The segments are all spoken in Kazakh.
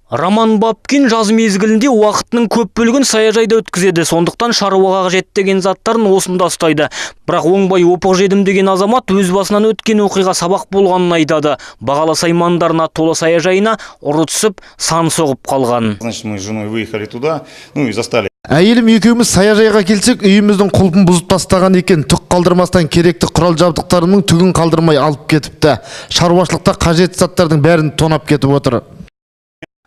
Роман Бабкин жаз мезгілінде уақытының көп бөлігін саяжайда өткізеді. Сондықтан шаруаға қажет деген заттарын осында ұстайды. Бірақ оңбай опық жедім деген азамат өз басынан өткен оқиға сабақ болғанын айтады. Бағалы саймандарына толы саяжайына ұры түсіп, сан соғып қалған. Значит, мы с женой выехали туда, и застали. Әйелім екеуміз саяжайға келсек, үйіміздің құлпын бұзып тастаған екен. Түк қалдырмастан керекті құрал жабдықтарының түгін қалдырмай алып кетіпті. Шаруашылықта қажет заттардың бәрін тонап кетіп отыр.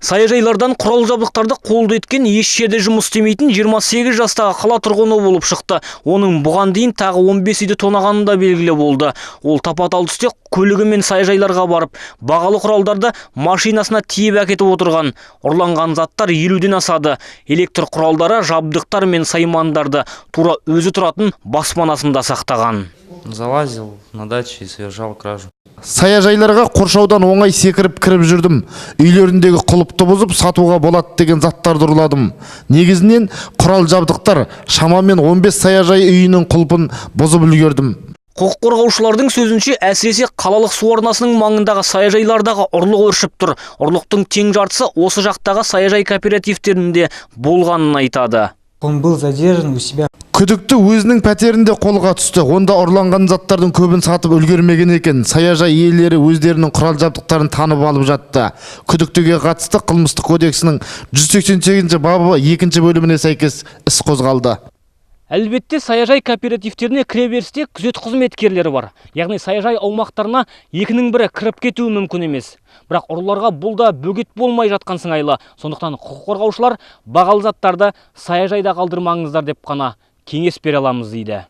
Саяжайлардан құрал жабдықтарды қолды еткен еш жерде жұмыс істемейтін 28 жастағы қала тұрғыны болып шықты. Оның бұған дейін тағы 15 үйді тонағаны да белгілі болды. Ол тапа-тал түсте көлігімен саяжайларға барып, бағалы құралдарды машинасына тиеп әкетіп отырған. Ұрланған заттар 50-ден асады. Электр құралдары, жабдықтар мен саймандарды тура өзі тұратын баспанасында сақтаған. Залазил на даче и совершал кражу. Саяжайларға қоршаудан оңай секіріп кіріп жүрдім. Үйлеріндегі құлыпты бұзып сатуға болады деген заттарды ұрладым. Негізінен құрал жабдықтар, шамамен 15 саяжай үйінің құлпын бұзып үлгердім. Құқық қорғаушылардың сөзінше, әсіресе қалалық су арнасының маңындағы саяжайлардағы ұрлық өршіп тұр. Ұрлықтың тең жартысы осы жақтағы саяжай кооперативтерінде болғанын айтады. Он был задержан у себя. Күдікті өзінің пәтерінде қолға түсті. Онда ұрланған заттардың көбін сатып үлгермеген екен. Саяжай иелері өздерінің құрал жабдықтарын танып алып жатты. Күдіктіге қатысты қылмыстық кодексінің 188 бабы 2 бөліміне сәйкес іс қозғалды. Әлбетте, саяжай кооперативтеріне кіреберісте күзет қызметкерлері бар. Яғни саяжай аумақтарына екінің бірі кіріп кетуі мүмкін емес. Бірақ ұрыларға бұл да бөгет болмай жатқан сыңайлы. Сондықтан құқық қорғаушылар бағалы заттарды саяжайда қалдырмаңыздар деп қана кеңес бере аламыз дейді.